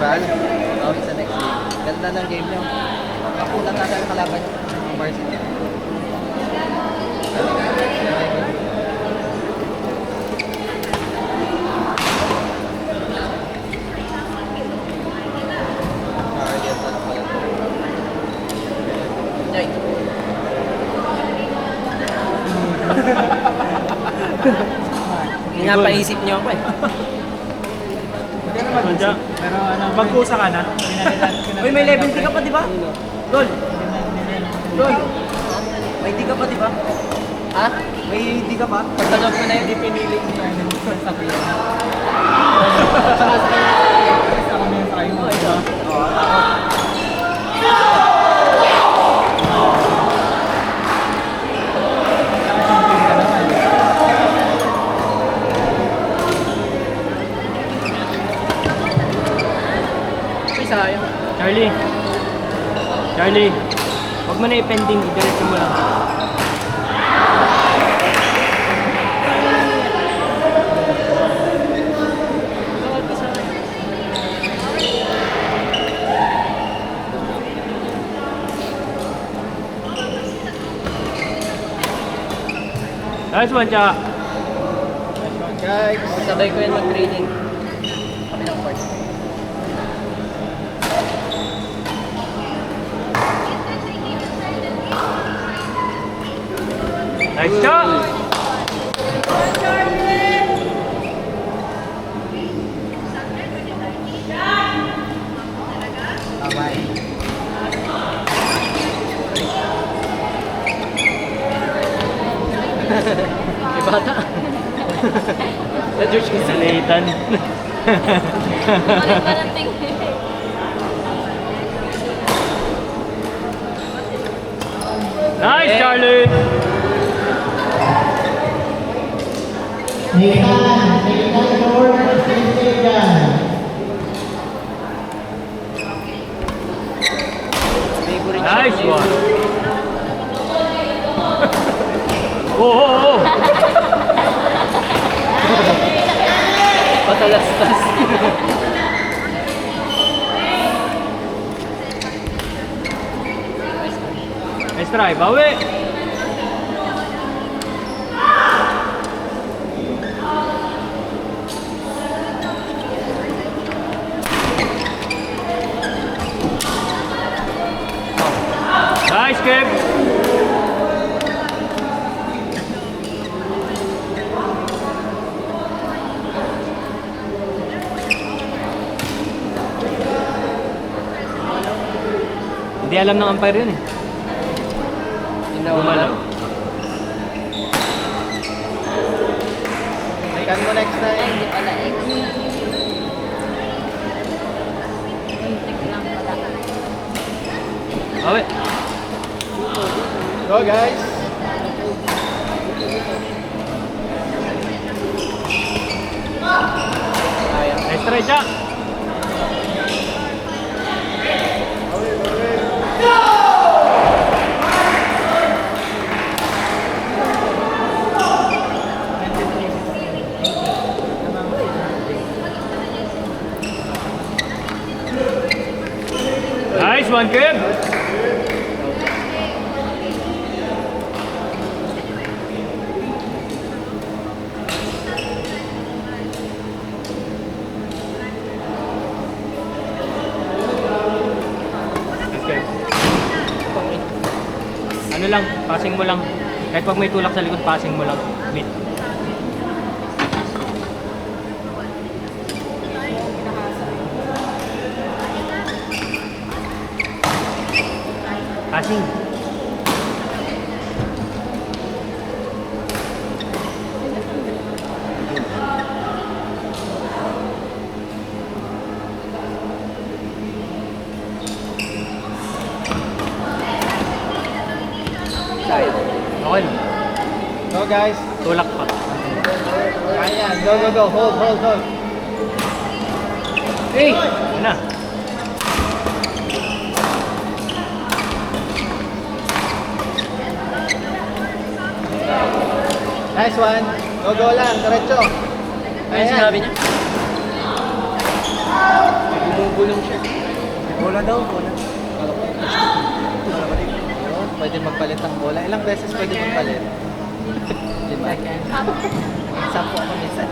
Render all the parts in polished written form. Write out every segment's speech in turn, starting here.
Val. Sa next game. Ganda ng game nyo. Kapulang natin ang kalaban nyo. Ang varsity. Pinapaisip niyo ako eh. Pero ano, magkusa ka na. Uy, may level D ka pa, di ba? Dol! Dol! May D ka pa, di ba? Ha? May D ka pa? Pagtanong ko na yun. Hindi pinili ko na yun. Sabi yan. Isa kami yung kayo mo. Sayang. Charlie, huwag mo na i-pending, i-diretso mo lang. Nice one, Cha. Guys, sabay ko yan mag-training. Kami ng part. Nice shot! May bata. Sa George kasi. Sa Leighton. Nice, Charlie! Nice one! Oh! Patalastas. Nice try, bawi! Nice, Kev! Hindi alam ng umpire yun eh. Gumalaw. Ikan mo next time. Hindi pala X. Muntik lang pala. Bawi! Go guys. Nice try, Cha! Nice one, Kev! Ano lang, passing mo lang. Kahit pag may tulak sa likod, passing mo lang. Mid. Passing. Okay. Go guys. Tulak pa. Kaya. Go. Hold. Hey! Ano na? Nice one. Go lang. Diretso. Ano sinabi niya? Bumubulong siya. Bola daw, bola. Kala ko, Bola ba din? oo, pwede magpalit ng bola. Ilang beses pwede magpalit? 5. Sampo ako minsan.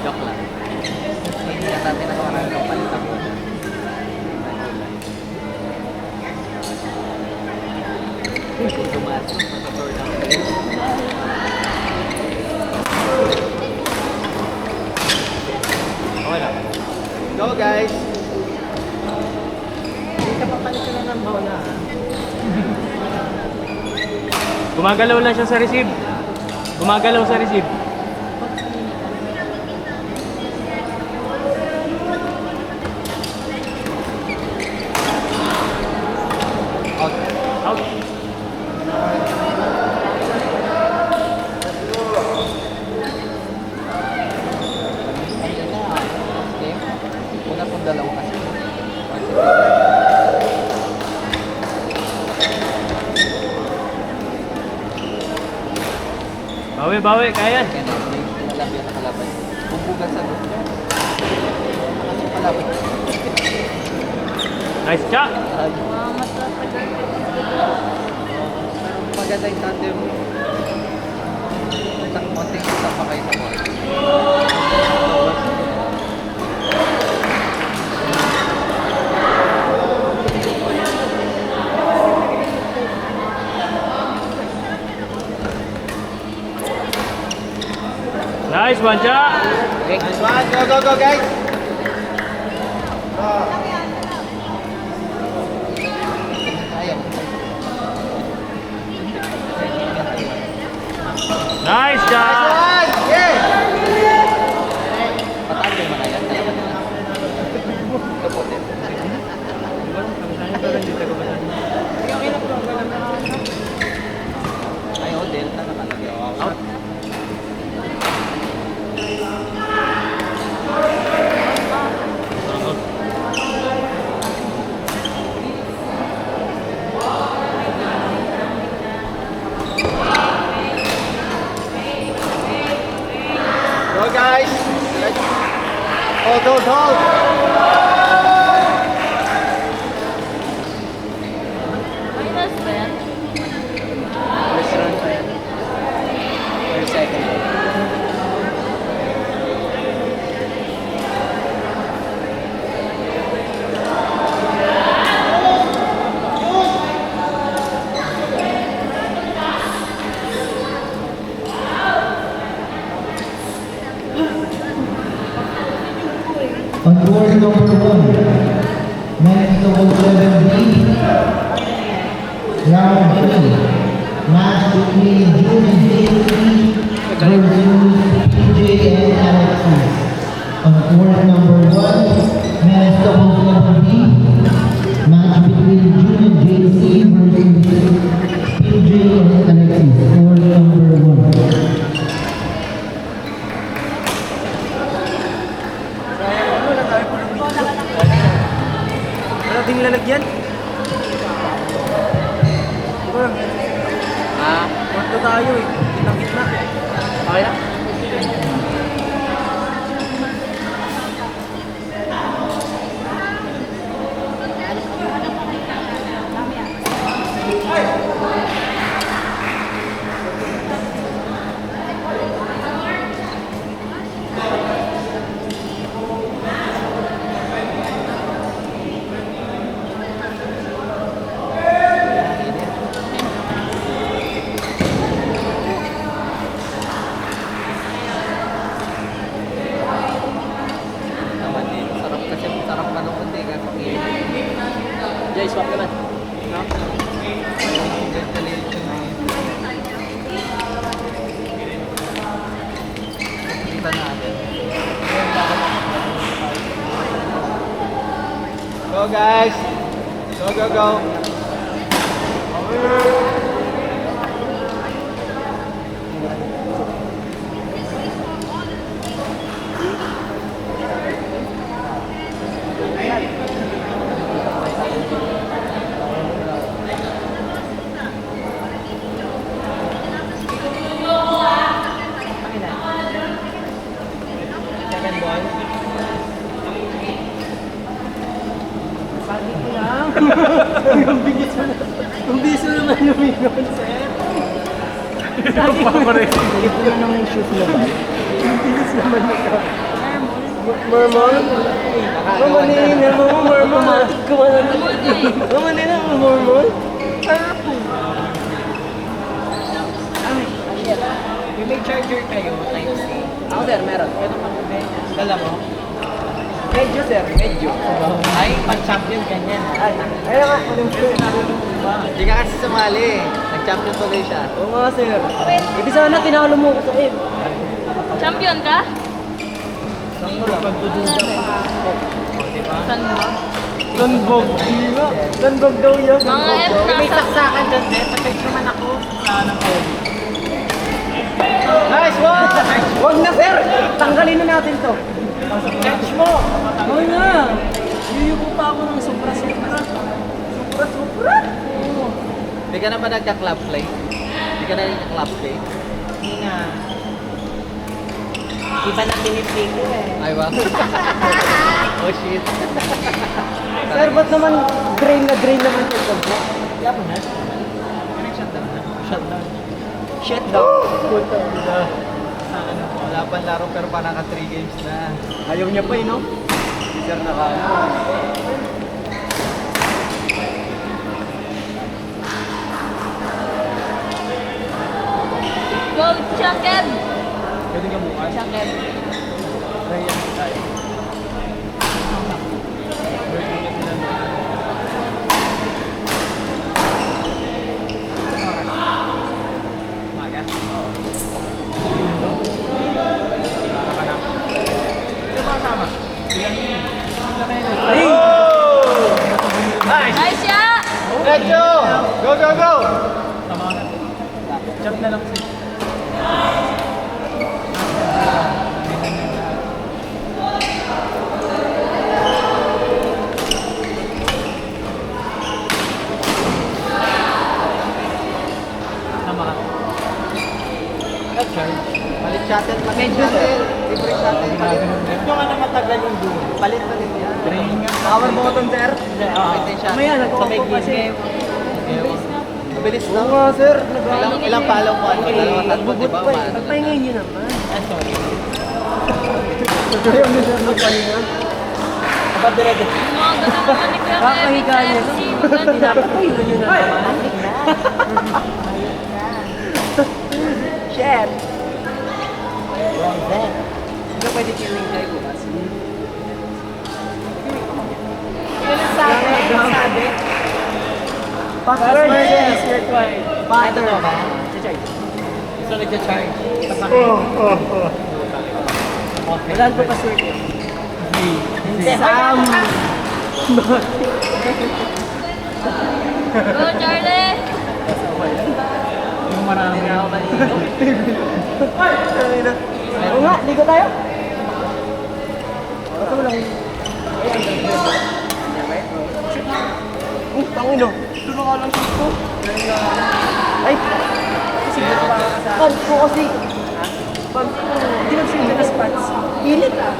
Joke lang. Hindi na natin ako palit ng bola. Tumaas yung matuturo lang. Okay lang. Go guys! Hindi ka papalit ka lang ng bola. Gumagalaw lang siya sa receive. Gumagalaw sa receive. Out. Out. Ayun na. Game. Una pong dalawa kasi. Bawi, bawi. Kaya yan. Kaya na, alam yan nakalaban. Bumbugan sa gusto. Ano yung kalaban? Nice shot. Mga matatagal. Pero maganda yung tandem. Isang konting isa pa kayo sa ball. Nice one shot. Okay. Nice one. Go, go, go guys! Ayaw. Nice shot. One! Yeah! Pataas yung mga yan. Dalawa na lang. Kapote. Ay, oh, Delta nakalagay. Out. Go guys! Hold, hold, hold! Minus ba yan? First round pa yan. Or second. On board number 1, men's double 7B, round 3, match between June and JC versus PJ and Alexis. On board number 1, men's double 7B, match between June and JC versus PJ and Alexis. Board number 1. Wala tayo po ng wala ding lalagyan. Ito lang. Kwarto tayo eh. Gitna-gitna. Okay lang? Naman din. Sarap kasi sarap manood eh. Kasi Jay, swap naman. ventilation na yun. Kita natin. Go guys! Go, go, go! Second ball. Ang biso naman lumingon, sir. Paparesin. Ito na naman yung shoes na ba? Ang bilis naman ito. Marmol? Mamaninin na mo, Marmol. Mamaninin na mo, Marmol. Yung may charger kayo, Type-C. Ako, sir, meron. Dala mo? Medyo, sir, medyo. Ay, pang-champion ganyan. Ayun nga, Hindi ka kasi sumali. Nag-champion tuloy siya. oo nga, sir. Ibig sana tinalo mo ko sa akin. Champion ka? Saan ba? Ganbog. Ganbog daw yun. Mga F May nasa... saksakan dyan, eh. Tapos naman ako. Nice one! Huwag na, sir. Tanggalin na natin to. Catch mo! Oo na. Yuyuko pa ako ng sobra-sobra. Sobra-sobra. Hindi ka na ba nagka-club play? Hindi ka na nagka-club play? Hindi na. Iba na pinipig ko eh. Ay, ba? Oh, shit. Sir, ba't naman drain naman siya? Kaya mo na? Shutdown na. Shutdown. Shit daw. Sa ano, wala pang laro pero pa naka 3 games na. Ayaw niya pa eh, no? Si Sir naka... Go, Chunked! Pwede ka bukas? Chunked. Ryan tayo. Maga? Ay! Nice shot! Let's go! Go, go, go! Jump na lang si. Tama ka. Palit shuttle, palit shuttle. Libre shuttle, palit. Yung ano matagal yung doon. Palit na rin yan. Drain nga. Power button, sir. Palit na yung shuttle. Mamaya, nagpo-po kasi. Mabilis Oo no? nga, sir. Ilang palaw mo? Ano? Dalawa, tatlo, di ba? Umaano? Pagpahingin niyo naman. Sorry. Ayaw niyo, sir, magpahinga. Aba, dire-dire. Yung mga ganun naman ni Kuya Kevin Kakahiga sa niya. FC. Maganda. Pagpahinga niyo na naman. Shit. Wrong bet. Hindi ka pwede feeling kayo bukas. Sabi. Pastor, yes, you're quiet. Ito mo ba? Charge. Gusto nagja-charge. Kailan ko password yun? Sam! Go, Charlie! Yung marami. Oo nga, ligo tayo. Ito mo lang. Pangino. Ito na nga lang ko. Ay! Kasi pants ko kasi. Pants ko. Hindi nagsimula na spots. Init ah.